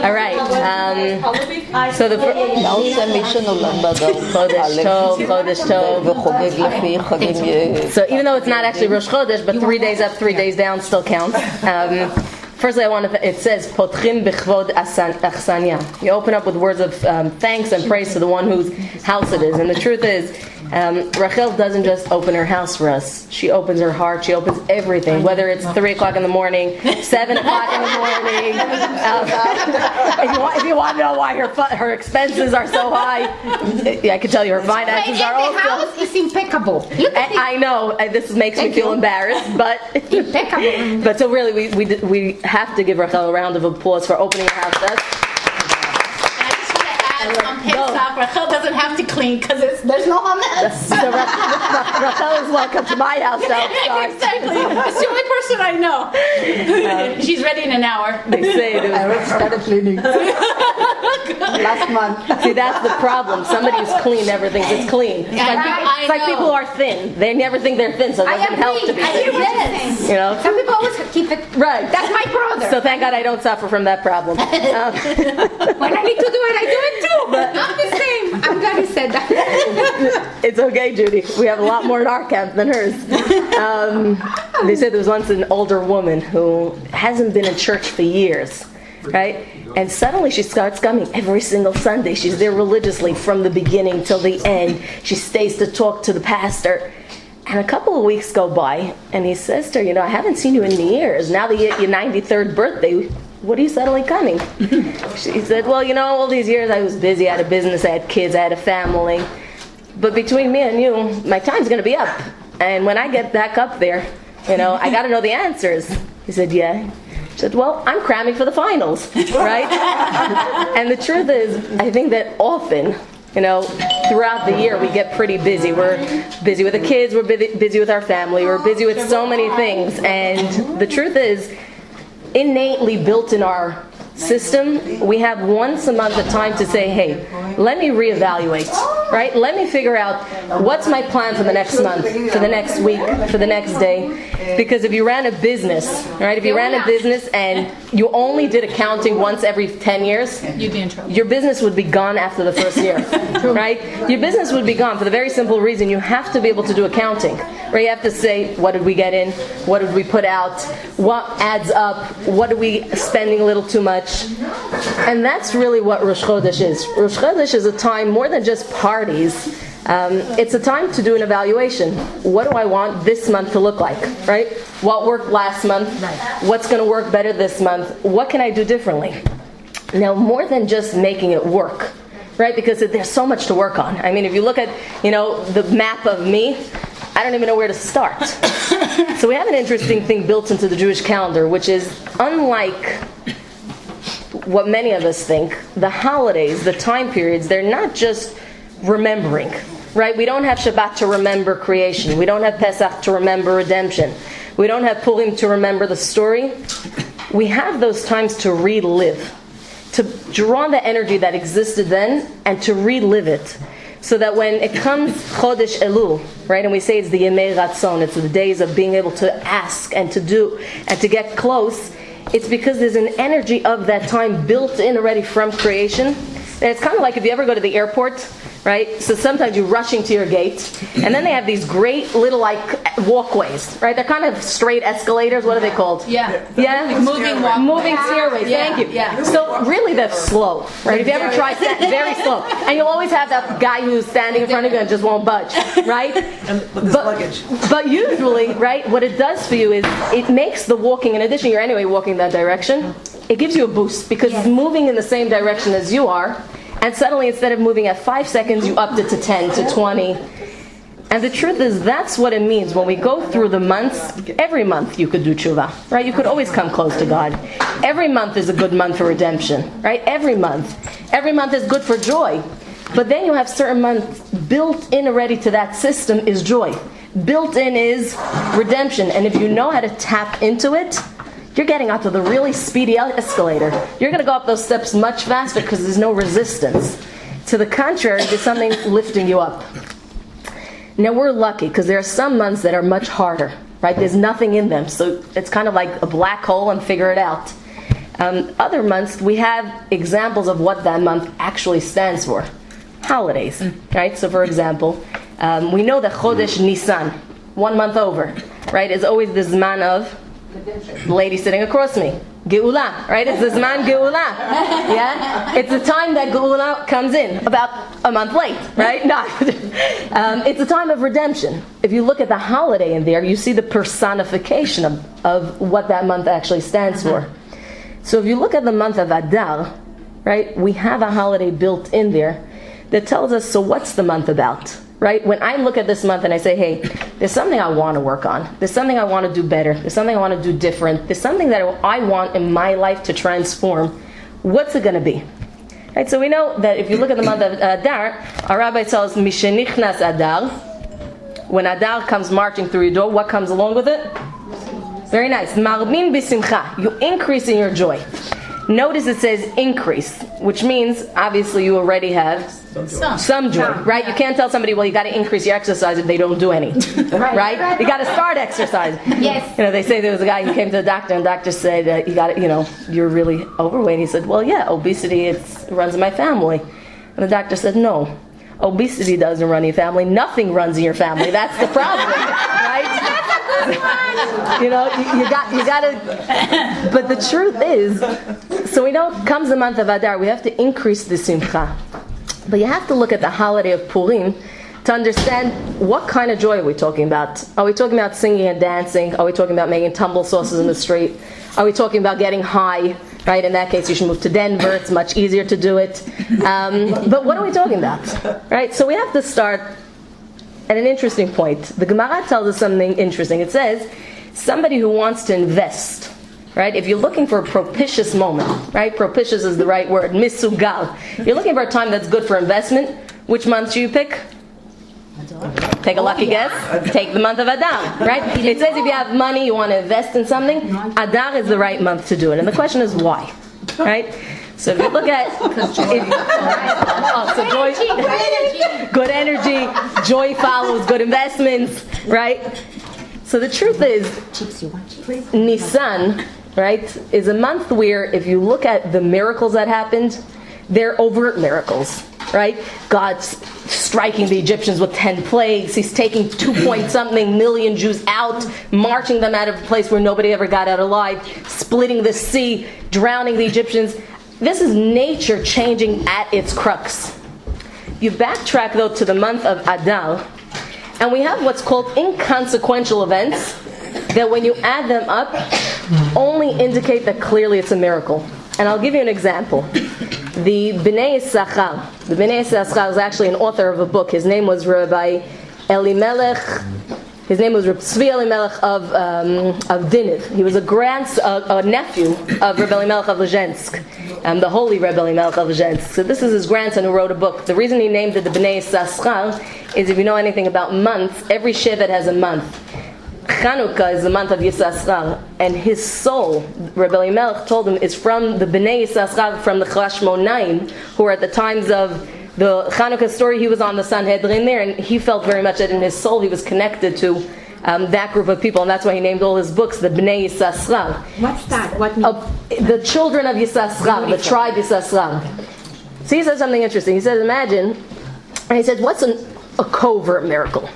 All right. So the Chodesh Tov. So even though it's not actually Rosh Chodesh, but 3 days up, 3 days down still counts. Firstly, it says Potchim b'chvod achsanya. You open up with words of thanks and praise to the one whose house it is. And the truth is, Rachel doesn't just open her house for us. She opens her heart. She opens everything. Whether it's 3 o'clock in the morning, 7 o'clock in the morning. If you want to know why her expenses are so high, I can tell you her finances are also. The house is impeccable. I know this makes me feel embarrassed, but impeccable. But so really, we have to give Rachel a round of applause for opening her house to us. Rachel doesn't have to clean because there's no hametz. So Rachel is welcome to my house now. Exactly. It's the only person I know. She's ready in an hour. They say it I already started cleaning last month. See, that's the problem. Somebody who's clean never thinks it's clean. It's like people who are thin. They never think they're thin, so it doesn't help to be thin. Yes. You know? Some people always keep it right. That's my brother. So thank God I don't suffer from that problem. When I need to do it, I do it too. But I'm the same. I'm glad you said that. It's okay, Judy. We have a lot more in our camp than hers. They said there was once an older woman who hasn't been in church for years, right? And suddenly she starts coming every single Sunday. She's there religiously from the beginning till the end. She stays to talk to the pastor. And a couple of weeks go by, and he says to her, I haven't seen you in years. Now that you're at your 93rd birthday, what are you suddenly coming? She said, well, all these years I was busy. I had a business, I had kids, I had a family. But between me and you, my time's going to be up. And when I get back up there, I got to know the answers. He said, yeah. She said, well, I'm cramming for the finals, right? And the truth is, I think that often, throughout the year we get pretty busy. We're busy with the kids, we're busy with our family, we're busy with so many things. And the truth is, innately built in our system, we have once a month a time to say, hey, let me reevaluate, right? Let me figure out what's my plan for the next month, for the next week, for the next day. Because if you ran a business, right? If you ran a business and you only did accounting once every 10 years, you'd be in trouble. Your business would be gone after the first year, right? Your business would be gone for the very simple reason you have to be able to do accounting, right? You have to say, what did we get in? What did we put out? What adds up? What are we spending a little too much? And that's really what Rosh Chodesh is. Rosh Chodesh is a time more than just parties. It's a time to do an evaluation. What do I want this month to look like, right? What worked last month? What's going to work better this month? What can I do differently? Now, more than just making it work, right? Because there's so much to work on. I mean, if you look at, the map of me, I don't even know where to start. So we have an interesting thing built into the Jewish calendar, which is unlike what many of us think, the holidays, the time periods, they're not just remembering, right? We don't have Shabbat to remember creation. We don't have Pesach to remember redemption. We don't have Purim to remember the story. We have those times to relive, to draw on the energy that existed then and to relive it. So that when it comes Chodesh Elul, right, and we say it's the Yemei Ratzon, it's the days of being able to ask and to do and to get close, it's because there's an energy of that time built in already from creation. And it's kind of like if you ever go to the airport, right? So sometimes you're rushing to your gate, and then they have these great little walkways, right? They're kind of straight escalators. What are they called? Yeah. Moving stairways. Yeah. Thank you. Yeah. So really, they're slow, right? If you ever try, very slow, and you'll always have that guy who's standing in front of you and just won't budge, right? With luggage. But usually, right, what it does for you is it makes the walking. In addition, you're anyway walking that direction. It gives you a boost because it's moving in the same direction as you are. And suddenly, instead of moving at 5 seconds, you upped it to 10, to 20. And the truth is, that's what it means. When we go through the months, every month you could do tshuva, right? You could always come close to God. Every month is a good month for redemption, right? Every month. Every month is good for joy. But then you have certain months built in already to that system is joy. Built in is redemption. And if you know how to tap into it, you're getting onto the really speedy escalator. You're going to go up those steps much faster because there's no resistance. To the contrary, there's something lifting you up. Now we're lucky because there are some months that are much harder, right? There's nothing in them, so it's kind of like a black hole and figure it out. Other months, we have examples of what that month actually stands for. Holidays, right? So for example, we know that Chodesh Nisan, 1 month over, right, is always the Zman of the lady sitting across me. Geula, right? It's the Zman Geula. Yeah? It's the time that Geula comes in, about a month late, right? No. It's a time of redemption. If you look at the holiday in there, you see the personification of what that month actually stands for. So if you look at the month of Adar, right, we have a holiday built in there that tells us, so what's the month about? Right? When I look at this month and I say, hey, there's something I want to work on. There's something I want to do better. There's something I want to do different. There's something that I want in my life to transform. What's it going to be? Right? So we know that if you look at the month of Adar, our rabbi tells us, Mishenichnas Adar. When Adar comes marching through your door, what comes along with it? Very nice. Marbin bisimcha. You increase in your joy. Notice it says increase, which means obviously you already have some joy, right? You can't tell somebody, well, you got to increase your exercise if they don't do any, right? You got to start exercise. Yes. You know, they say there was a guy who came to the doctor, and the doctor said, you got to, you're really overweight. And he said, well, yeah, obesity, it runs in my family. And the doctor said, no, obesity doesn't run in your family. Nothing runs in your family. That's the problem, right? You got to, but the truth is, so we know comes the month of Adar, we have to increase the simcha. But you have to look at the holiday of Purim to understand what kind of joy are we talking about. Are we talking about singing and dancing? Are we talking about making tumble sauces in the street? Are we talking about getting high? Right? In that case, you should move to Denver. It's much easier to do it. But what are we talking about? Right? So we have to start at an interesting point. The Gemara tells us something interesting. It says, somebody who wants to invest, right? If you're looking for a propitious moment, right? Propitious is the right word, misugal. If you're looking for a time that's good for investment, which month do you pick? Take a lucky guess. Take the month of Adar, right? It says if you have money, you want to invest in something, Adar is the right month to do it. And the question is why, right? So if you look at, joy, good energy, joy follows good investments, right? So the truth is, Nisan, right, is a month where if you look at the miracles that happened, they're overt miracles, right? God's striking the Egyptians with 10 plagues. He's taking 2-point-something million Jews out, marching them out of a place where nobody ever got out alive, splitting the sea, drowning the Egyptians. This is nature changing at its crux. You backtrack, though, to the month of Adar, and we have what's called inconsequential events that when you add them up, only indicate that clearly it's a miracle. And I'll give you an example. The Bnei Yisachar is actually an author of a book. His name was Rabbi Elimelech. His name was Rabbi Tzvi Elimelech of Diniv. He was a nephew of Rabbi Elimelech of Lezhensk, the holy Rabbi Elimelech of Lezhensk. So this is his grandson who wrote a book. The reason he named it the Bnei Yisachar is if you know anything about months, every Shevet has a month. Chanukah is the month of Yisachar, and his soul, Rabbi Elimelech told him, is from the Bnei Yisachar, from the Chashmonaim, who were at the times of the Chanukah story. He was on the Sanhedrin there, and he felt very much that in his soul he was connected to that group of people, and that's why he named all his books the Bnei Yisachar. What's that? What means? The children of Yisachar, the tribe Yisachar. So he said something interesting. He said, imagine, and he said, what's a covert miracle?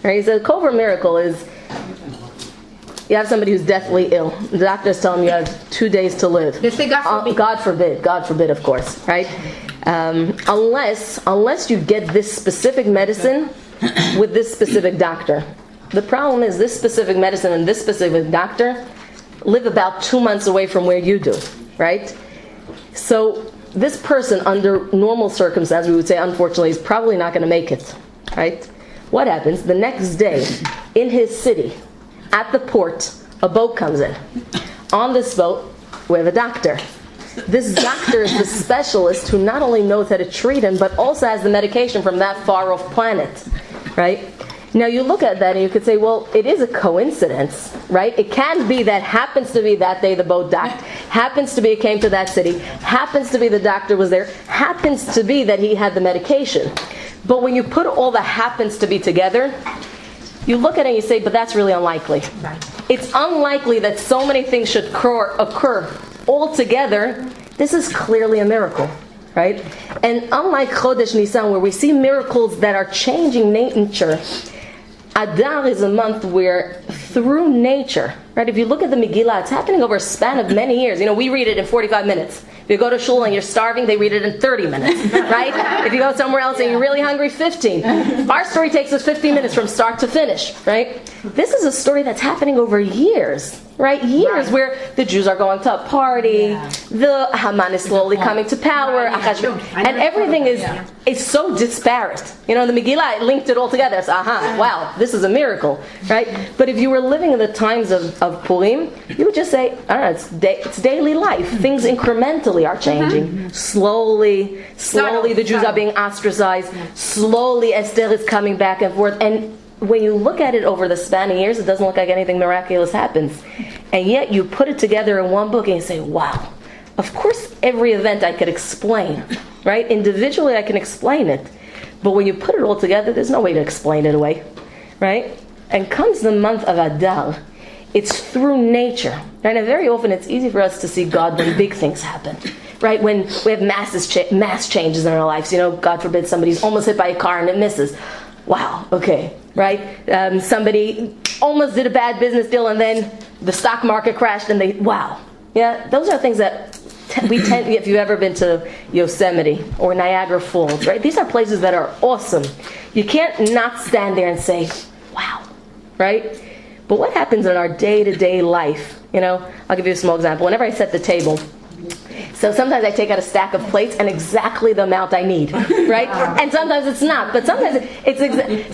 Right? He said, a covert miracle is you have somebody who's deathly ill. The doctors tell him you have 2 days to live. They say God forbid. God forbid, of course, right? Unless you get this specific medicine with this specific doctor. The problem is this specific medicine and this specific doctor live about 2 months away from where you do, right? So this person, under normal circumstances, we would say, unfortunately, is probably not going to make it, right? What happens? The next day, in his city, at the port, a boat comes in. On this boat, we have a doctor. This doctor is the specialist who not only knows how to treat him, but also has the medication from that far-off planet, right? Now you look at that and you could say, well, it is a coincidence, right? It can be that happens to be that day the boat docked, happens to be it came to that city, happens to be the doctor was there, happens to be that he had the medication. But when you put all the happens to be together, you look at it and you say, but that's really unlikely. Right. It's unlikely that so many things should occur all together, this is clearly a miracle, right? And unlike Chodesh Nisan, where we see miracles that are changing nature, Adar is a month where, through nature, right? If you look at the Megillah, it's happening over a span of many years. We read it in 45 minutes. If you go to shul and you're starving, they read it in 30 minutes, right? If you go somewhere else and you're really hungry, 15. Our story takes us 15 minutes from start to finish, right? This is a story that's happening over years, right? Years where the Jews are going to a party, the Haman is slowly coming to power, and everything is so disparate. The Megillah linked it all together. It's, wow, this is a miracle, right? But if you were living in the times of Purim, you would just say, it's daily life. Things incrementally are changing. Slowly the Jews are being ostracized. Slowly Esther is coming back and forth. And when you look at it over the span of years, it doesn't look like anything miraculous happens. And yet you put it together in one book and you say, wow, of course every event I could explain, right? Individually I can explain it. But when you put it all together, there's no way to explain it away, right? And comes the month of Adar. It's through nature, right? And very often it's easy for us to see God when big things happen, right? When we have mass changes in our lives. God forbid somebody's almost hit by a car and it misses. Wow, okay, right? Somebody almost did a bad business deal and then the stock market crashed and those are things that we tend, if you've ever been to Yosemite or Niagara Falls, right? These are places that are awesome. You can't not stand there and say, wow, right? But what happens in our day-to-day life? I'll give you a small example. Whenever I set the table, so sometimes I take out a stack of plates and exactly the amount I need, right? And sometimes it's not. But sometimes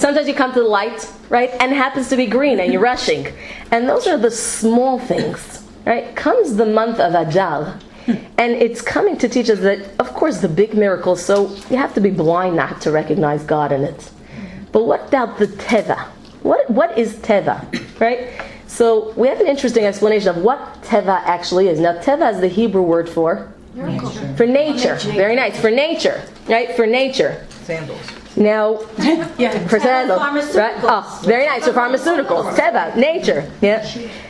sometimes you come to the light, right? And it happens to be green and you're rushing. And those are the small things, right? Comes the month of Adar. And it's coming to teach us that, of course, the big miracles, so you have to be blind not to recognize God in it. But what about the Teva? What is Teva, right? So we have an interesting explanation of what Teva actually is. Now, Teva is the Hebrew word for nature. Very nice. For nature, right? For nature. Sandals. Now, for sandals, right? Oh, very nice. For pharmaceuticals, Teva, nature. Yeah.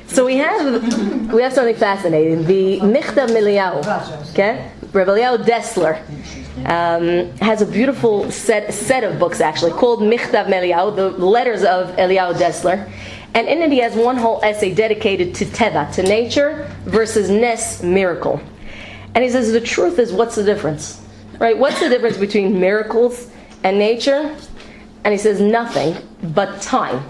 So we have something fascinating. The Michtav Eliyahu, okay? Rabbi Eliyahu Dessler has a beautiful set of books actually called Michtav Eliyahu, the letters of Eliyahu Dessler. And in it he has one whole essay dedicated to Teva, to nature, versus Nes, miracle. And he says the truth is, what's the difference? Right? What's the difference between miracles and nature? And he says nothing but time.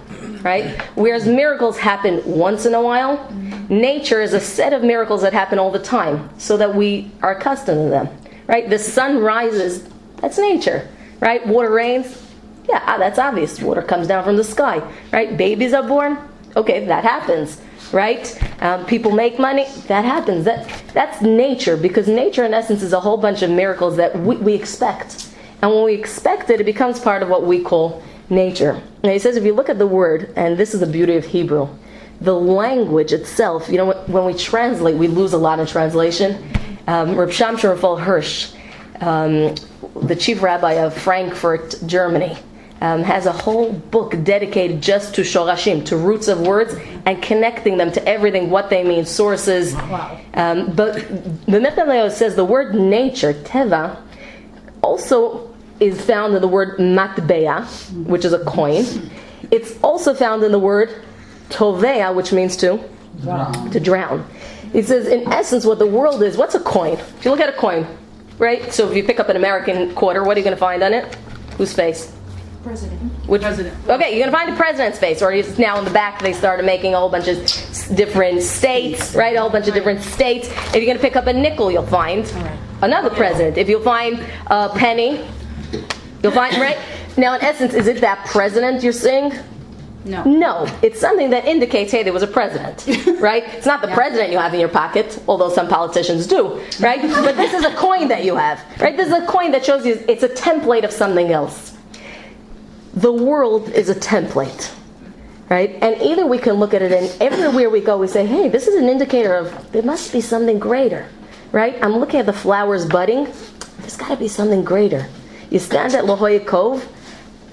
Right? Whereas miracles happen once in a while, nature is a set of miracles that happen all the time, so that we are accustomed to them. Right? The sun rises, that's nature. Right? Water rains, that's obvious. Water comes down from the sky. Right? Babies are born, okay, that happens. Right? People make money, that happens. That's nature, because nature in essence is a whole bunch of miracles that we expect. And when we expect it, it becomes part of what we call nature. Now he says if you look at the word, and this is the beauty of Hebrew, the language itself, when we translate, we lose a lot in translation. Reb Shamshon Raphael Hirsch, the chief rabbi of Frankfurt, Germany, has a whole book dedicated just to shorashim, to roots of words, and connecting them to everything, what they mean, sources. Wow. But the Michtav Eliyahu says the word nature, teva, also is found in the word matbeya, which is a coin. It's also found in the word tovea, which means to drown. He says, in essence, what the world is, what's a coin? If you look at a coin, right? So if you pick up an American quarter, what are you going to find on it? Whose face? President. Which president? Okay, you're going to find the president's face, or it's now in the back they started making a whole bunch of different states, right? A whole bunch of different states. If you're going to pick up a nickel, you'll find another president. If you'll find a penny, you'll find, right? Now, in essence, is it that president you're seeing? No. It's something that indicates, hey, there was a president, right? It's not the president you have in your pocket, although some politicians do, right? But this is a coin that you have, right? This is a coin that shows you it's a template of something else. The world is a template, right? And either we can look at it and everywhere we go we say, hey, this is an indicator of there must be something greater, right? I'm looking at the flowers budding. There's got to be something greater. You stand at La Jolla Cove.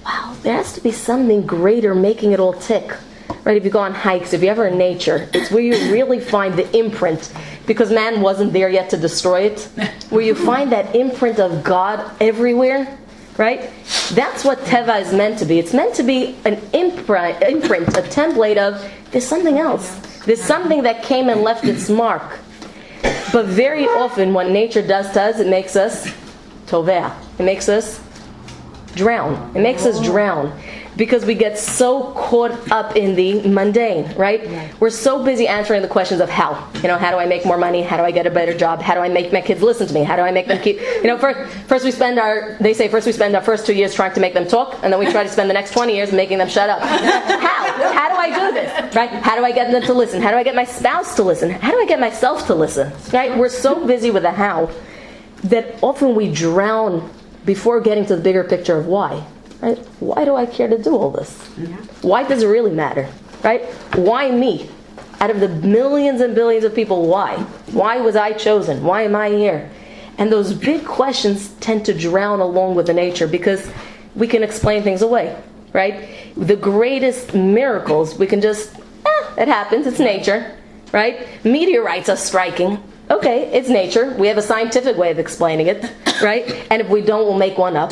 Wow, there has to be something greater making it all tick. Right? If you go on hikes, if you're ever in nature, it's where you really find the imprint, because man wasn't there yet to destroy it, where you find that imprint of God everywhere, right? That's what Teva is meant to be. It's meant to be an imprint, a template of, there's something else. There's something that came and left its mark. But very often what nature does to us, it makes us toveh. It makes us drown. It makes us drown. Because we get so caught up in the mundane, right? We're so busy answering the questions of how. How do I make more money? How do I get a better job? How do I make my kids listen to me? How do I make them keep... first we spend our first 2 years trying to make them talk, and then we try to spend the next 20 years making them shut up. How? How do I do this? Right? How do I get them to listen? How do I get my spouse to listen? How do I get myself to listen? Right? We're so busy with the how that often we drown before getting to the bigger picture of why. Right? Why do I care to do all this? Why does it really matter? Right? Why me? Out of the millions and billions of people, why? Why was I chosen? Why am I here? And those big questions tend to drown along with the nature because we can explain things away. Right? The greatest miracles, we can just, it happens, it's nature. Right? Meteorites are striking. Okay, it's nature. We have a scientific way of explaining it, right? And if we don't, we'll make one up,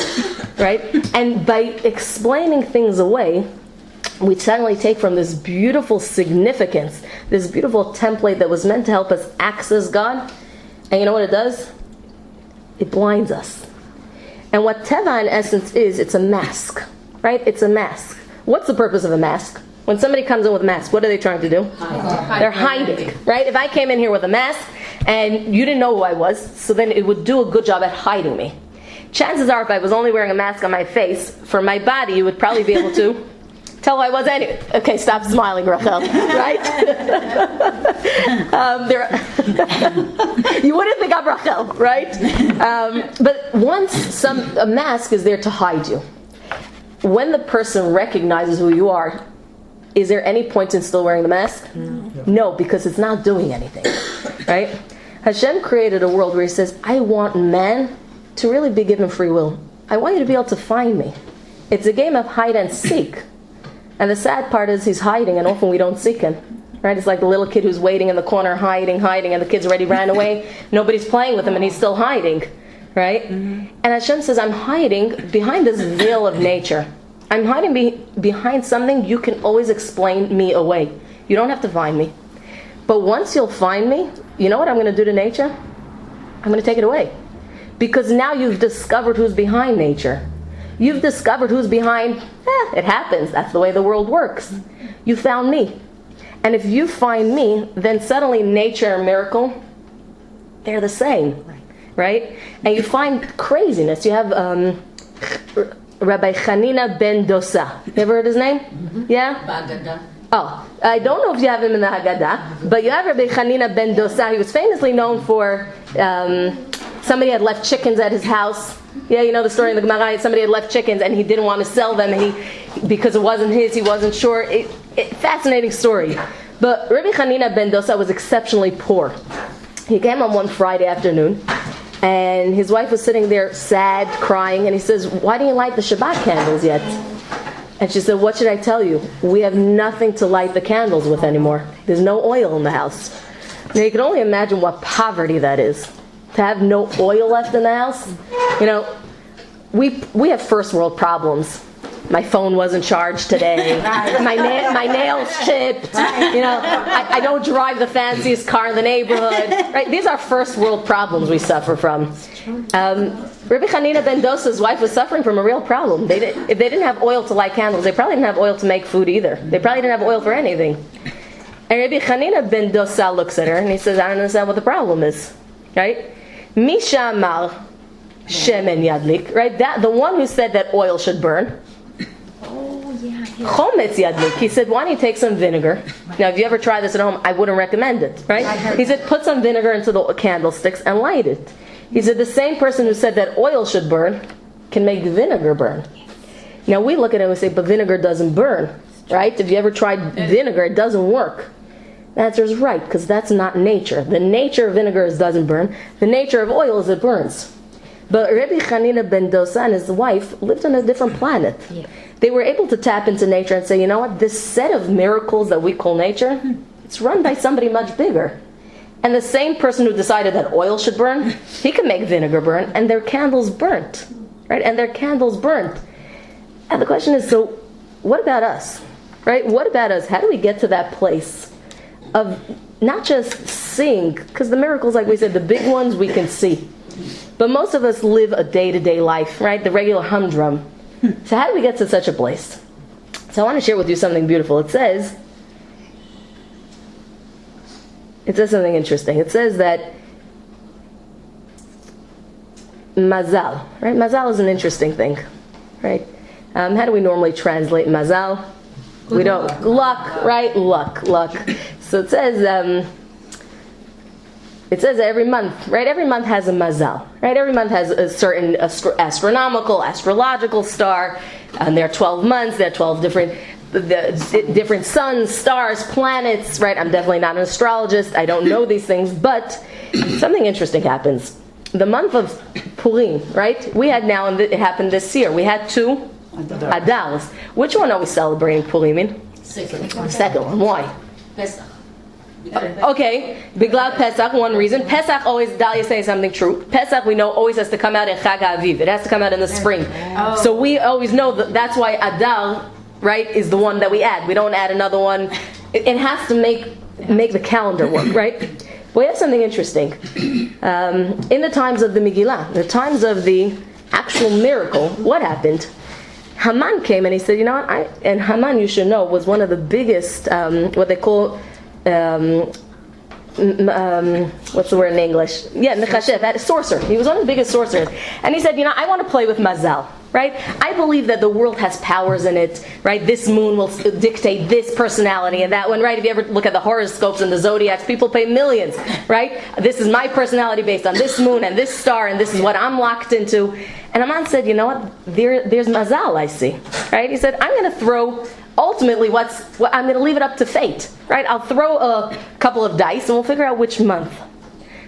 right? And by explaining things away, we suddenly take from this beautiful significance, this beautiful template that was meant to help us access God. And you know what it does? It blinds us. And what Teva in essence is, it's a mask, right? It's a mask. What's the purpose of a mask? When somebody comes in with a mask, what are they trying to do? They're hiding, right? If I came in here with a mask and you didn't know who I was, so then it would do a good job at hiding me. Chances are if I was only wearing a mask on my face, for my body, you would probably be able to tell who I was anyway. Okay, stop smiling, Rachel, right? You wouldn't think I'm Rachel, right? But once a mask is there to hide you, when the person recognizes who you are, is there any point in still wearing the mask? No, because it's not doing anything, right? Hashem created a world where He says, I want man to really be given free will. I want you to be able to find me. It's a game of hide and seek. And the sad part is He's hiding, and often we don't seek Him, right? It's like the little kid who's waiting in the corner, hiding, and the kid's already ran away. Nobody's playing with him, and he's still hiding, right? And Hashem says, I'm hiding behind this veil of nature. I'm hiding behind something you can always explain me away. You don't have to find me. But once you'll find me, you know what I'm going to do to nature? I'm going to take it away. Because now you've discovered who's behind nature. You've discovered who's behind, it happens. That's the way the world works. You found me. And if you find me, then suddenly nature and miracle, they're the same. Right? And you find craziness. You have Rabbi Hanina ben Dosa. You ever heard his name? Yeah? Bagadah. Oh, I don't know if you have him in the Haggadah, but you have Rabbi Hanina ben Dosa. He was famously known for somebody had left chickens at his house. Yeah, you know the story in the Gemara. Somebody had left chickens and he didn't want to sell them. Because it wasn't his, he wasn't sure. Fascinating story. But Rabbi Hanina ben Dosa was exceptionally poor. He came on one Friday afternoon, and his wife was sitting there sad, crying, and he says, why didn't you light the Shabbat candles yet? And she said, what should I tell you? We have nothing to light the candles with anymore. There's no oil in the house. Now you can only imagine what poverty that is. To have no oil left in the house. You know, we have first world problems. My phone wasn't charged today. My nails chipped. You know, I don't drive the fanciest car in the neighborhood. Right? These are first world problems we suffer from. Rabbi Hanina ben Dosa's wife was suffering from a real problem. If they didn't have oil to light candles, they probably didn't have oil to make food either. They probably didn't have oil for anything. And Rabbi Hanina ben Dosa looks at her and he says, I don't understand what the problem is. Right? Misha Amar Shemen Yadlik. Right? The one who said that oil should burn. Chometz Yadlik. He said, why don't you take some vinegar? Now, if you ever try this at home, I wouldn't recommend it. Right? He said, put some vinegar into the candlesticks and light it. He said, the same person who said that oil should burn can make vinegar burn. Now, we look at it and we say, but vinegar doesn't burn. Right? If you ever tried vinegar, it doesn't work. The answer is right, because that's not nature. The nature of vinegar is it doesn't burn. The nature of oil is it burns. But Rabbi Hanina ben Dosa and his wife lived on a different planet. Yeah. They were able to tap into nature and say, you know what, this set of miracles that we call nature, it's run by somebody much bigger. And the same person who decided that oil should burn, he can make vinegar burn, and their candles burnt, right? And their candles burnt. And the question is, so what about us, right? What about us? How do we get to that place of not just seeing, because the miracles, like we said, the big ones we can see. But most of us live a day-to-day life, right? The regular humdrum. So how do we get to such a place? So I want to share with you something beautiful. It says something interesting. It says that mazal, right? Mazal is an interesting thing, right? How do we normally translate mazal? We don't. Luck, right? Luck. So it says every month, right? Every month has a mazal, right? Every month has a certain astronomical, astrological star, and there are 12 months. There are 12 different suns, stars, planets, right? I'm definitely not an astrologist. I don't know these things, but something interesting happens. The month of Purim, right? We had now, and it happened this year. We had 2 Adars. Which one are we celebrating Purim in? Second one. Why? Pesach. Okay, Biglal Pesach, one reason. Pesach always, Dalia saying something true. Pesach, we know, always has to come out in Chag HaAviv. It has to come out in the spring. So we always know that's why Adar, right, is the one that we add. We don't add another one. It has to make the calendar work, right? But we have something interesting. In the times of the Megillah, the times of the actual miracle, what happened? Haman came and he said, you know what, and Haman, you should know, was one of the biggest, what they call, what's the word in English? Yeah, Nechashev, sorcerer. He was one of the biggest sorcerers. And he said, you know, I want to play with Mazal, right? I believe that the world has powers in it, right? This moon will dictate this personality and that one, right? If you ever look at the horoscopes and the zodiacs, people pay millions, right? This is my personality based on this moon and this star, and this is what I'm locked into. And Haman said, you know what? There's Mazal, I see, right? He said, I'm going to throw... Ultimately, I'm going to leave it up to fate, right? I'll throw a couple of dice and we'll figure out which month,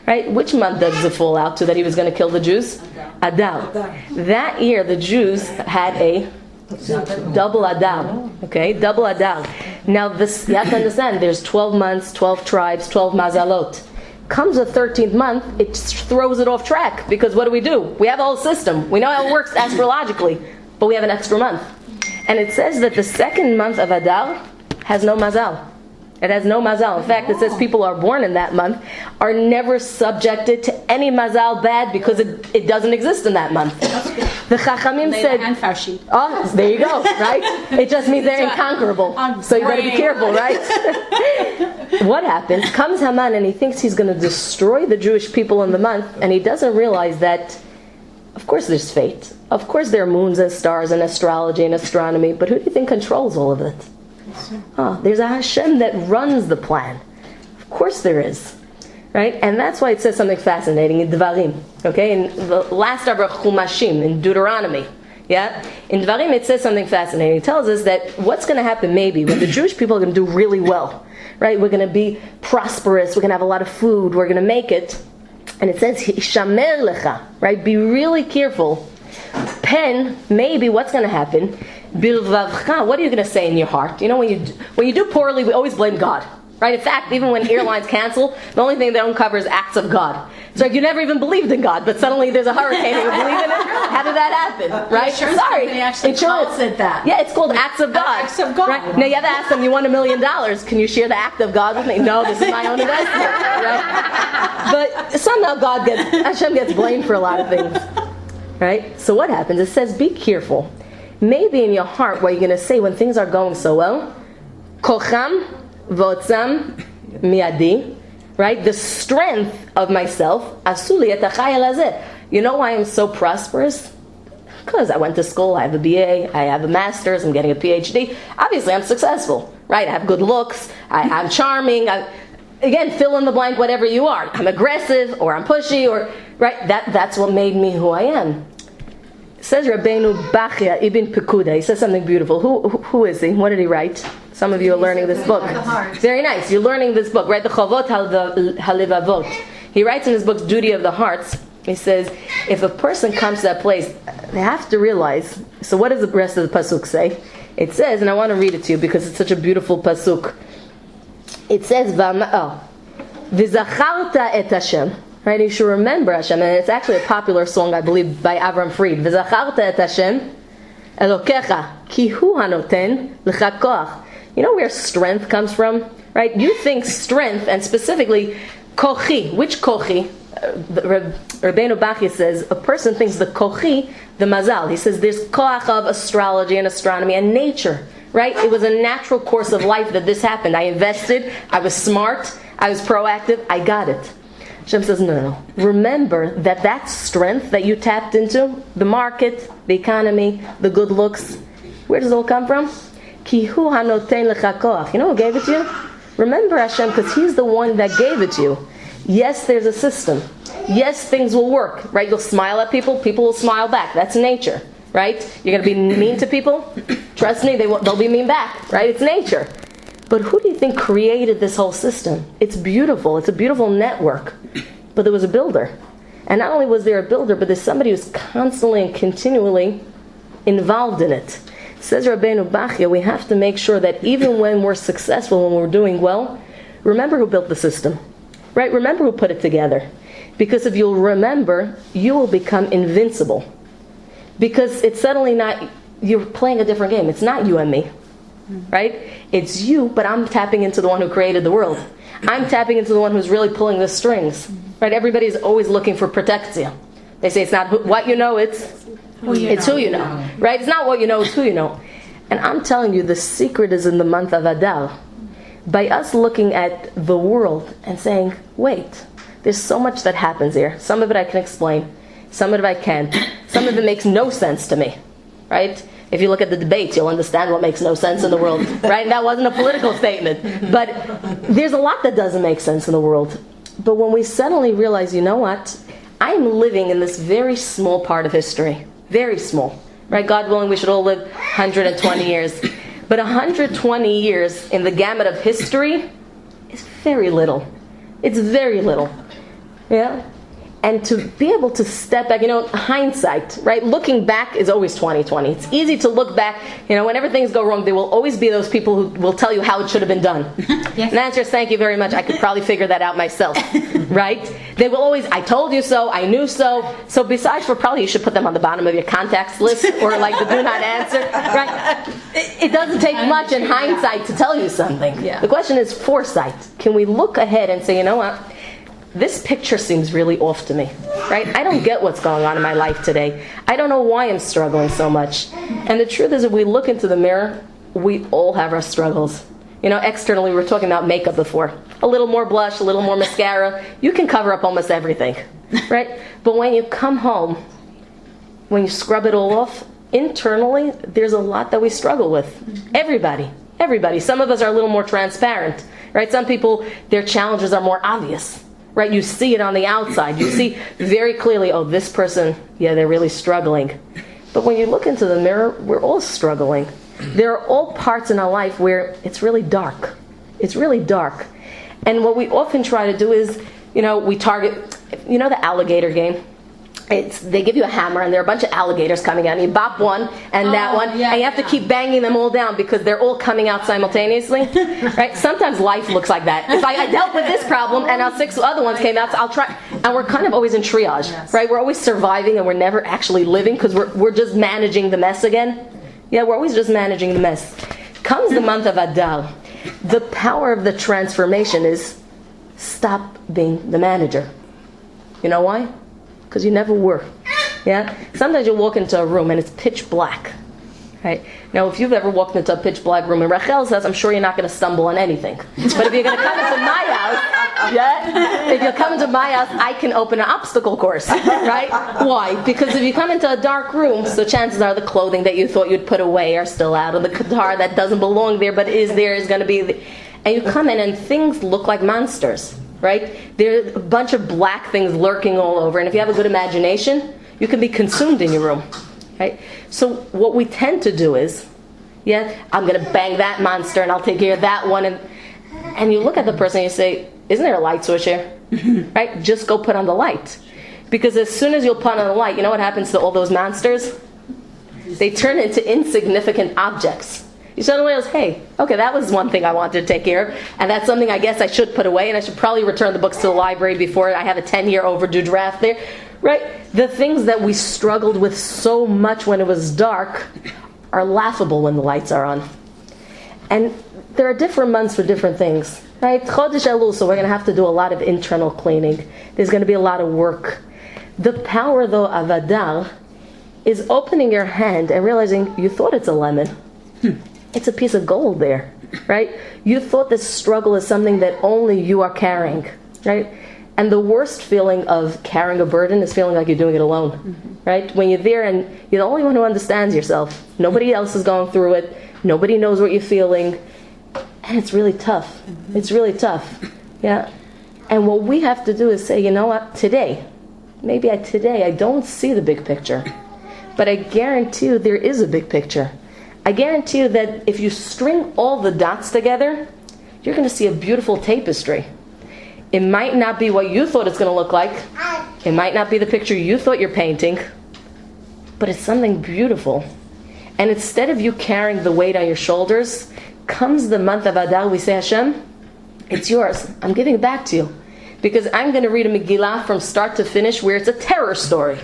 right? Which month does it fall out to that he was going to kill the Jews? Adar. That year, the Jews had a double Adar, okay? Double Adar. Now, this, you have to understand, there's 12 months, 12 tribes, 12 mazalot. Comes the 13th month, it throws it off track, because what do? We have a whole system. We know how it works astrologically, but we have an extra month. And it says that the second month of Adar has no mazal. It has no mazal. In fact, it says people are born in that month are never subjected to any mazal bad because it doesn't exist in that month. The Chachamim said, oh, there you go, right? It just means they're inconquerable. So you better be careful, right? What happens? Comes Haman and he thinks he's going to destroy the Jewish people in the month, and he doesn't realize that of course there's fate. Of course there are moons and stars and astrology and astronomy, but who do you think controls all of it? Oh, there's a Hashem that runs the plan. Of course there is. Right? And that's why it says something fascinating in Devarim. Okay? In the last Arbor Chumashim, in Deuteronomy. Yeah? In Devarim it says something fascinating. It tells us that what's going to happen maybe when the Jewish people are going to do really well. Right? We're going to be prosperous. We're going to have a lot of food. We're going to make it. And it says, Hishamer lecha, right? Be really careful. Pen, maybe what's going to happen? Bilvavcha, what are you going to say in your heart? You know, when you do poorly, we always blame God, right? In fact, even when airlines cancel, the only thing they don't cover is acts of God. It's like you never even believed in God, but suddenly there's a hurricane and you believe in it. How did that happen? Right? Sorry. Insurance said that. Yeah, it's called acts of God. Acts of God. Right? Now you have to ask them, you won $1 million. Can you share the act of God with me? No, this is my own investment. Right? But somehow Hashem gets blamed for a lot of things. Right? So what happens? It says, be careful. Maybe in your heart, what you're going to say when things are going so well, kocham votzam miadi. Right? The strength of myself. Asuli etachayel hazeh. You know why I'm so prosperous? Because I went to school, I have a BA, I have a master's, I'm getting a PhD. Obviously, I'm successful. Right? I have good looks, I'm charming. Again, fill in the blank, whatever you are. I'm aggressive, or I'm pushy, or right? That's what made me who I am. Says Rabbeinu Bachya Ibn Pekuda. He says something beautiful. Who is he? What did he write? Some of you are learning this book. Very nice. You're learning this book, right? The Chavot Halevavot. He writes in his book, Duty of the Hearts. He says, if a person comes to that place, they have to realize. So what does the rest of the pasuk say? It says, and I want to read it to you because it's such a beautiful pasuk. It says, V'zacharta et Hashem. Right? You should remember Hashem. And it's actually a popular song, I believe, by Avram Fried. V'zacharta et Hashem Elokecha ki hu hanoten lecha koach. You know where strength comes from? Right? You think strength, and specifically kochi. Which kochi? Rabbeinu Bachya says a person thinks the kochi, the mazal. He says there's koach of astrology and astronomy and nature. Right? It was a natural course of life that this happened. I invested. I was smart. I was proactive. I got it. Hashem says, no. Remember that strength that you tapped into, the market, the economy, the good looks, where does it all come from? Ki hu hanoten lecha koach. You know who gave it to you? Remember Hashem, because He's the one that gave it to you. Yes, there's a system. Yes, things will work. Right? You'll smile at people. People will smile back. That's nature. Right? You're going to be mean to people? Trust me, they'll be mean back. Right? It's nature. But who do you think created this whole system? It's beautiful. It's a beautiful network. But there was a builder. And not only was there a builder, but there's somebody who's constantly and continually involved in it. Says Rabbeinu Bachya, we have to make sure that even when we're successful, when we're doing well, remember who built the system. Right? Remember who put it together. Because if you'll remember, you will become invincible. Because it's suddenly not, you're playing a different game. It's not you and me. Right? It's you, but I'm tapping into the one who created the world. I'm tapping into the one who's really pulling the strings. Right? Everybody's always looking for protection. They say it's not what you know, it's who you know. Right? It's not what you know, it's who you know. And I'm telling you, the secret is in the month of Adar. By us looking at the world and saying, wait, there's so much that happens here. Some of it I can explain. Some of it I can't. Some of it makes no sense to me. Right? If you look at the debates, you'll understand what makes no sense in the world. Right? That wasn't a political statement. But there's a lot that doesn't make sense in the world. But when we suddenly realize, you know what? I'm living in this very small part of history. Very small. Right? God willing, we should all live 120 years. But 120 years in the gamut of history is very little. It's very little. Yeah? And to be able to step back, hindsight, right? Looking back is always 20/20. It's easy to look back. Whenever things go wrong, there will always be those people who will tell you how it should have been done. Yes. And the answer is thank you very much. I could probably figure that out myself, right? They will always, I told you so, I knew so. So besides probably you should put them on the bottom of your contacts list or like the do not answer, right? It doesn't take much in hindsight to tell you something. Yeah. The question is foresight. Can we look ahead and say, you know what? This picture seems really off to me, right? I don't get what's going on in my life today. I don't know why I'm struggling so much. And the truth is, if we look into the mirror, we all have our struggles. Externally, we were talking about makeup before. A little more blush, a little more mascara. You can cover up almost everything, right? But when you come home, when you scrub it all off, internally, there's a lot that we struggle with. Everybody. Some of us are a little more transparent, right? Some people, their challenges are more obvious. Right, you see it on the outside. You see very clearly, oh, this person, they're really struggling. But when you look into the mirror, we're all struggling. There are all parts in our life where it's really dark. It's really dark. And what we often try to do is, we target, the alligator game. They give you a hammer and there are a bunch of alligators coming out and you bop one and that one and you have to keep banging them all down because they're all coming out simultaneously. Right? Sometimes life looks like that. It's like I dealt with this problem and now 6 other ones came out, so I'll try. And we're kind of always in triage. Yes. Right? We're always surviving and we're never actually living because we're just managing the mess again. Yeah, we're always just managing the mess. Comes the month of Adar. The power of the transformation is stop being the manager. You know why? Because you never were. Yeah? Sometimes you'll walk into a room and it's pitch black. Right? Now, if you've ever walked into a pitch black room, and Rachel says, I'm sure you're not going to stumble on anything. But if you're going to come into my house, if you're coming to my house, I can open an obstacle course. Right? Why? Because if you come into a dark room, so chances are the clothing that you thought you'd put away are still out, and the guitar that doesn't belong there but is there is going to be and you come in and things look like monsters. Right? There's a bunch of black things lurking all over, and if you have a good imagination, you can be consumed in your room. Right? So what we tend to do is, I'm going to bang that monster, and I'll take care of that one, and you look at the person and you say, isn't there a light switch here? Right? Just go put on the light. Because as soon as you'll put on the light, you know what happens to all those monsters? They turn into insignificant objects. You suddenly realize, hey, okay, that was one thing I wanted to take care of, and that's something I guess I should put away, and I should probably return the books to the library before I have a 10-year overdue draft there, right? The things that we struggled with so much when it was dark are laughable when the lights are on. And there are different months for different things, right? Chodesh Elul, so we're going to have to do a lot of internal cleaning. There's going to be a lot of work. The power, though, of Adar is opening your hand and realizing you thought it's a lemon. It's a piece of gold there, right? You thought this struggle is something that only you are carrying, right? And the worst feeling of carrying a burden is feeling like you're doing it alone, right? When you're there and you're the only one who understands yourself. Nobody else is going through it. Nobody knows what you're feeling. And it's really tough. It's really tough, yeah? And what we have to do is say, you know what, today I don't see the big picture. But I guarantee you there is a big picture. I guarantee you that if you string all the dots together, you're going to see a beautiful tapestry. It might not be what you thought it's going to look like. It might not be the picture you thought you're painting. But it's something beautiful. And instead of you carrying the weight on your shoulders, comes the month of Adar, we say, Hashem, it's yours. I'm giving it back to you. Because I'm going to read a Megillah from start to finish where it's a terror story.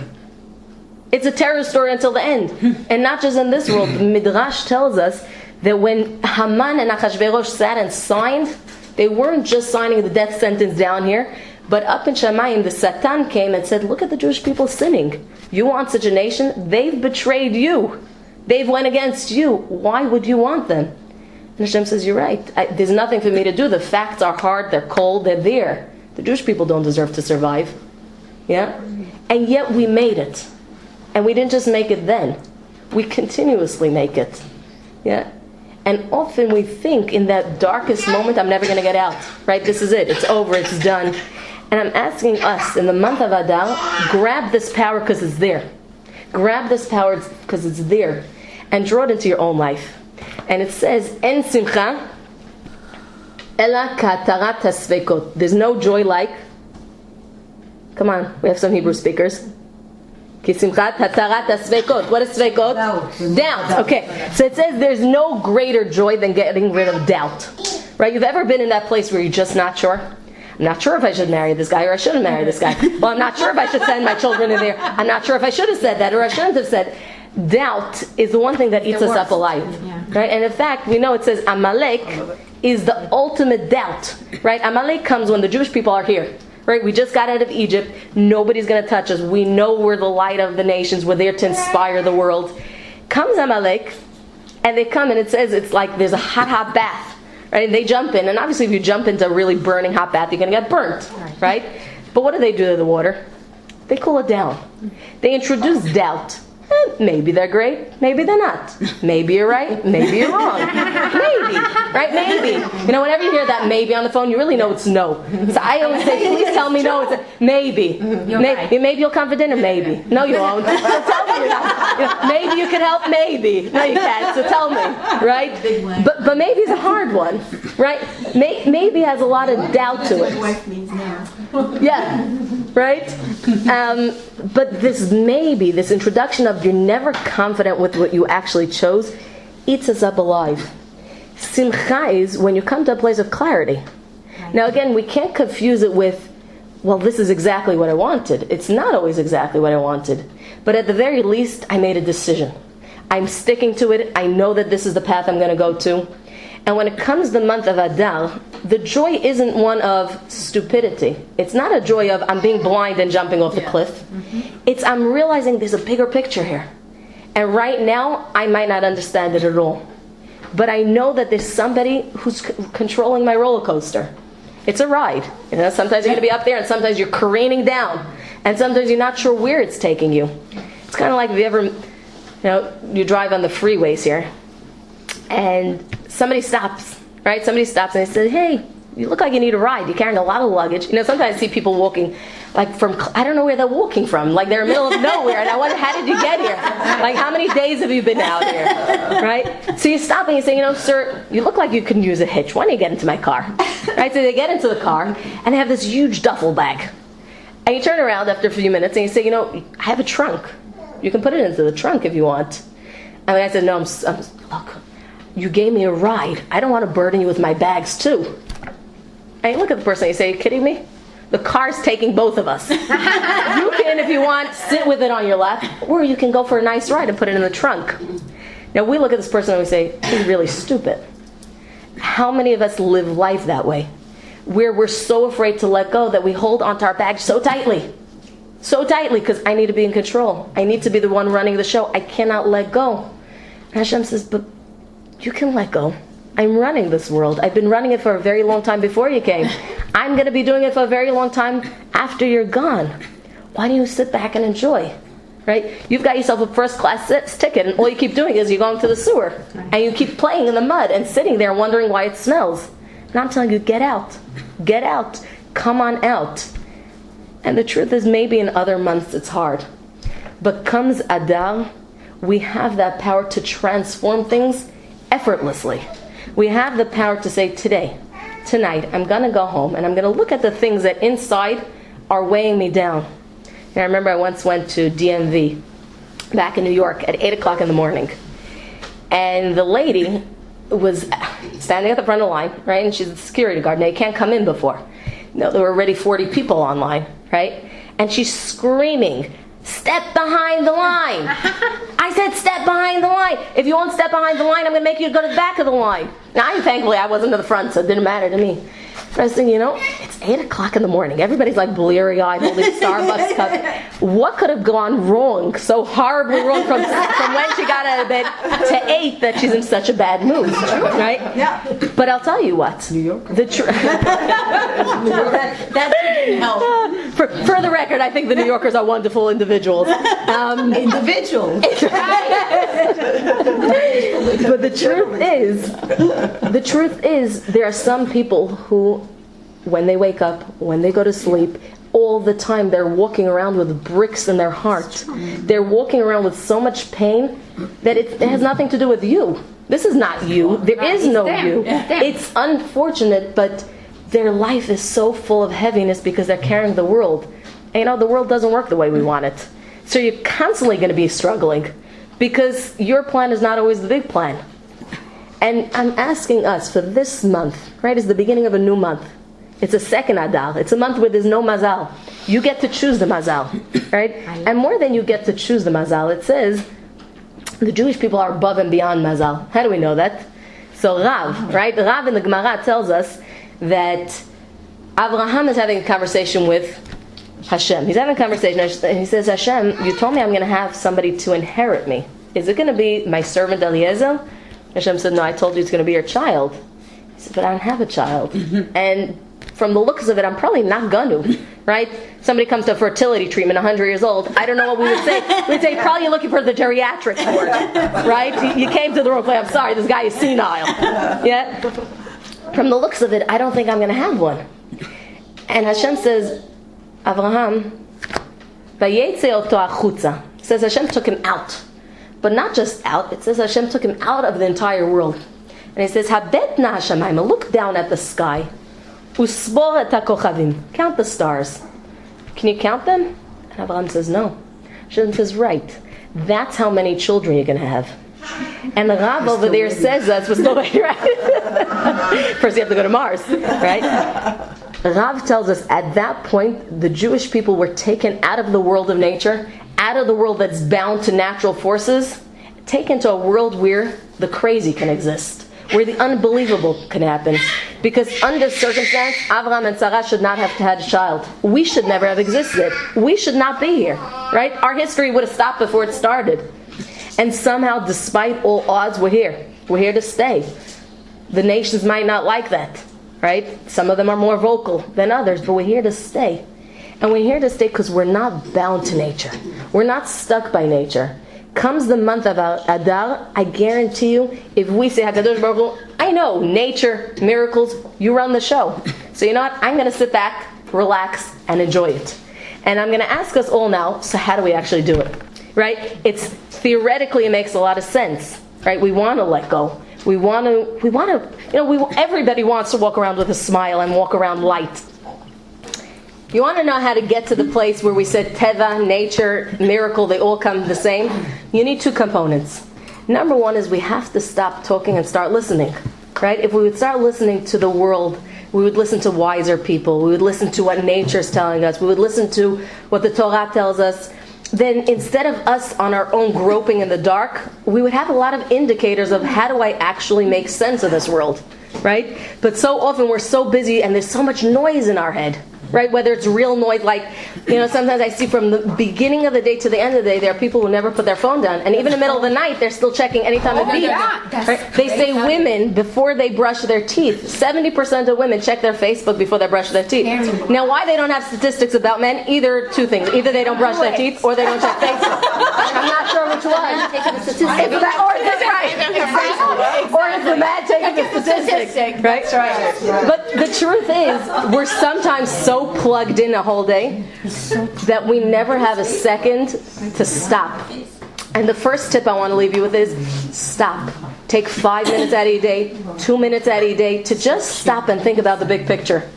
It's a terror story until the end. And not just in this world. The Midrash tells us that when Haman and Achashverosh sat and signed, they weren't just signing the death sentence down here, but up in HaShamayim, the Satan came and said, look at the Jewish people sinning. You want such a nation? They've betrayed you. They've went against you. Why would you want them? And Hashem says, you're right. There's nothing for me to do. The facts are hard. They're cold. They're there. The Jewish people don't deserve to survive. Yeah? And yet we made it. And we didn't just make it then. We continuously make it. Yeah? And often we think in that darkest moment, I'm never going to get out. Right? This is it. It's over. It's done. And I'm asking us, in the month of Adar, grab this power because it's there. Grab this power because it's there. And draw it into your own life. And it says, En simcha, ela katarat hasvekot. There's no joy like, come on, we have some Hebrew speakers. Ki simchat hatarat hasvekot. What is svekot? Doubt. Okay, so it says there's no greater joy than getting rid of doubt. Right? You've ever been in that place where you're just not sure? I'm not sure if I should marry this guy or I shouldn't marry this guy. Well, I'm not sure if I should send my children in there. I'm not sure if I should have said that or I shouldn't have said. Doubt is the one thing that eats us up alive. Yeah. Right? And in fact, we know it says Amalek is the ultimate doubt. Right? Amalek comes when the Jewish people are here. Right? We just got out of Egypt. Nobody's going to touch us. We know we're the light of the nations. We're there to inspire the world. Comes Amalek, and they come and it says it's like there's a hot bath. Right? And they jump in. And obviously if you jump into a really burning hot bath, you're going to get burnt. Right? But what do they do to the water? They cool it down. They introduce doubt. Maybe they're great, maybe they're not. Maybe you're right, maybe you're wrong. Maybe, right? Maybe. You know, whenever you hear that maybe on the phone, you really know it's no. So I always say, please tell me no. It's a maybe. Maybe you'll come for dinner, maybe. No, you won't. So tell me you're not. Maybe you can help, maybe. No, you can't, so tell me, right? But maybe is a hard one, right? Maybe has a lot of doubt to it. Yeah, right? But this maybe, this introduction of you're never confident with what you actually chose, eats us up alive. Simcha is when you come to a place of clarity. Now again, we can't confuse it with, well, this is exactly what I wanted. It's not always exactly what I wanted. But at the very least, I made a decision. I'm sticking to it. I know that this is the path I'm going to go to. And when it comes the month of Adar, the joy isn't one of stupidity. It's not a joy of I'm being blind and jumping off the cliff. Mm-hmm. It's I'm realizing there's a bigger picture here. And right now, I might not understand it at all. But I know that there's somebody who's controlling my roller coaster. It's a ride. You know, sometimes you're going to be up there and sometimes you're careening down. And sometimes you're not sure where it's taking you. It's kind of like if you ever, you drive on the freeways here. And somebody stops, right? Somebody stops and they say, hey, you look like you need a ride. You're carrying a lot of luggage. You know, sometimes I see people walking, like from, I don't know where they're walking from. Like they're in the middle of nowhere. And I wonder, how did you get here? Like, how many days have you been out here? Right? So you stop and you say, sir, you look like you can use a hitch. Why don't you get into my car? Right? So they get into the car and they have this huge duffel bag. And you turn around after a few minutes and you say, I have a trunk. You can put it into the trunk if you want. And the guy said, no, look. You gave me a ride. I don't want to burden you with my bags too. And you look at the person and you say, are you kidding me? The car's taking both of us. You can, if you want, sit with it on your lap, or you can go for a nice ride and put it in the trunk. Now we look at this person and we say, he's really stupid. How many of us live life that way? Where we're so afraid to let go that we hold onto our bags so tightly. So tightly, because I need to be in control. I need to be the one running the show. I cannot let go. And Hashem says, but you can let go. I'm running this world. I've been running it for a very long time before you came. I'm going to be doing it for a very long time after you're gone. Why don't you sit back and enjoy? Right? You've got yourself a first class ticket, and all you keep doing is you're going to the sewer. And you keep playing in the mud and sitting there wondering why it smells. And I'm telling you, get out. Get out. Come on out. And the truth is, maybe in other months it's hard. But comes Adar, we have that power to transform things effortlessly. We have the power to say, today, tonight, I'm going to go home and I'm going to look at the things that inside are weighing me down. And I remember I once went to DMV back in New York at 8 o'clock in the morning. And the lady was standing at the front of the line, right? And she's a security guard. Now, you can't come in before. No, there were already 40 people online, right? And she's screaming, step behind the line. I said, step behind the line. If you won't step behind the line, I'm going to make you go to the back of the line. Now, thankfully, I wasn't to the front, so it didn't matter to me. But I was thinking, it's 8 o'clock in the morning. Everybody's like bleary-eyed holding a Starbucks cup. What could have gone wrong, so horribly wrong from when she got out of bed to 8 that she's in such a bad mood, right? Yeah. But I'll tell you what. New York. That didn't help. For the record, I think the New Yorkers are wonderful individuals. Individuals. But the truth is, there are some people who, when they wake up, when they go to sleep, all the time they're walking around with bricks in their heart. They're walking around with so much pain that it has nothing to do with you. This is not you. There is no you. It's unfortunate, but their life is so full of heaviness because they're carrying the world. And the world doesn't work the way we want it. So you're constantly going to be struggling because your plan is not always the big plan. And I'm asking us for this month, right? It's the beginning of a new month. It's a second Adar. It's a month where there's no mazal. You get to choose the mazal, right? And more than you get to choose the mazal, it says the Jewish people are above and beyond mazal. How do we know that? So Rav, right? Rav in the Gemara tells us that Abraham is having a conversation with Hashem. He's having a conversation and he says, Hashem, you told me I'm going to have somebody to inherit me. Is it going to be my servant Eliezer? Hashem said, no, I told you it's going to be your child. He said, but I don't have a child. And from the looks of it, I'm probably not going to, right? Somebody comes to a fertility treatment, 100 years old. I don't know what we would say. We'd say, probably you're looking for the geriatric ward, right? You came to the wrong place. I'm sorry, this guy is senile. Yeah? From the looks of it, I don't think I'm going to have one. And Hashem says, Avraham, vayetze oto achutza. It says Hashem took him out. But not just out, it says Hashem took him out of the entire world. And he says, Habet na HaShamayim, look down at the sky. Usbor et hakochavim, count the stars. Can you count them? And Avraham says, no. Hashem says, right. That's how many children you're going to have. And the Rav over there says that we're still waiting, right? First you have to go to Mars, right? Rav tells us at that point, the Jewish people were taken out of the world of nature, out of the world that's bound to natural forces, taken to a world where the crazy can exist, where the unbelievable can happen. Because under circumstance, Avraham and Sarah should not have had a child. We should never have existed. We should not be here, right? Our history would have stopped before it started. And somehow, despite all odds, we're here. We're here to stay. The nations might not like that, right? Some of them are more vocal than others, but we're here to stay. And we're here to stay because we're not bound to nature. We're not stuck by nature. Comes the month of Adar, I guarantee you, if we say HaKadosh Baruch Hu, I know, nature, miracles, you run the show. So you know what? I'm going to sit back, relax, and enjoy it. And I'm going to ask us all now, so how do we actually do it? Right? It's theoretically, it makes a lot of sense. Right? We want to let go. We want to, everybody wants to walk around with a smile and walk around light. You want to know how to get to the place where we said Teva, nature, miracle, they all come the same? You need two components. Number one is we have to stop talking and start listening, right? If we would start listening to the world, we would listen to wiser people, we would listen to what nature is telling us, we would listen to what the Torah tells us, then instead of us on our own groping in the dark, we would have a lot of indicators of how do I actually make sense of this world, right? But so often we're so busy and there's so much noise in our head, right? Whether it's real noise, like, sometimes I see from the beginning of the day to the end of the day, there are people who never put their phone down. And even in the middle of the night, they're still checking anytime it beeps. Right? They say women, before they brush their teeth, 70% of women check their Facebook before they brush their teeth. Now, why they don't have statistics about men? Either two things. Either they don't brush their teeth or they don't check Facebook. I'm not sure which one. Or it's the man taking the statistics. Right? But the truth is, we're sometimes so plugged in a whole day that we never have a second to stop. And the first tip I want to leave you with is stop. Take 5 minutes out of your day, 2 minutes out of your day to just stop and think about the big picture.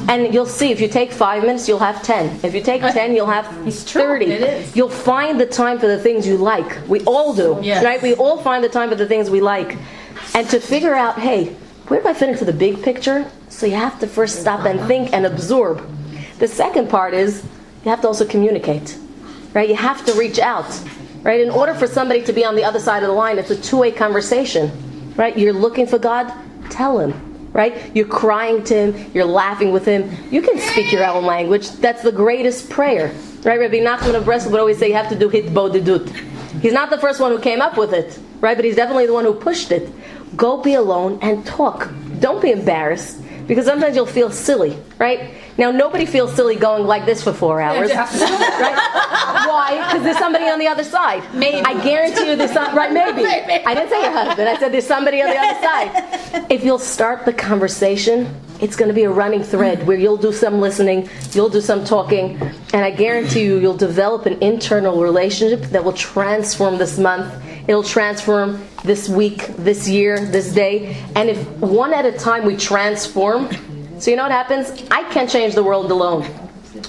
And you'll see, if you take 5 minutes, you'll have 10. If you take 10, you'll have 30. You'll find the time for the things you like. We all do, right? We all find the time for the things we like. And to figure out, hey, where do I fit into the big picture? So you have to first stop and think and absorb. The second part is you have to also communicate, right? You have to reach out, right? In order for somebody to be on the other side of the line, it's a two-way conversation, right? You're looking for God, tell Him, right? You're crying to Him, you're laughing with Him. You can speak your own language. That's the greatest prayer, right? Rabbi Nachman of Breslov would always say you have to do hitbodedut. He's not the first one who came up with it, right? But he's definitely the one who pushed it. Go be alone and talk. Don't be embarrassed, because sometimes you'll feel silly, right? Now, nobody feels silly going like this for 4 hours, right? Why? Because there's somebody on the other side. Maybe. I guarantee you there's some, right, maybe. I didn't say your husband. I said there's somebody on the other side. If you'll start the conversation, it's going to be a running thread where you'll do some listening, you'll do some talking, and I guarantee you, you'll develop an internal relationship that will transform this month. It'll transform this week, this year, this day. And if one at a time we transform, so you know what happens? I can't change the world alone.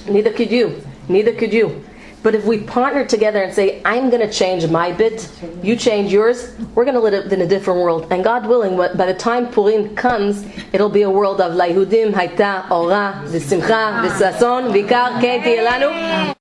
Neither could you. Neither could you. But if we partner together and say, I'm going to change my bit, you change yours, we're going to live in a different world. And God willing, by the time Purim comes, it'll be a world of La'ihudim, Hayta, Ora, V'simcha, V'sason, V'ikar, Keh, Tihye Lanu.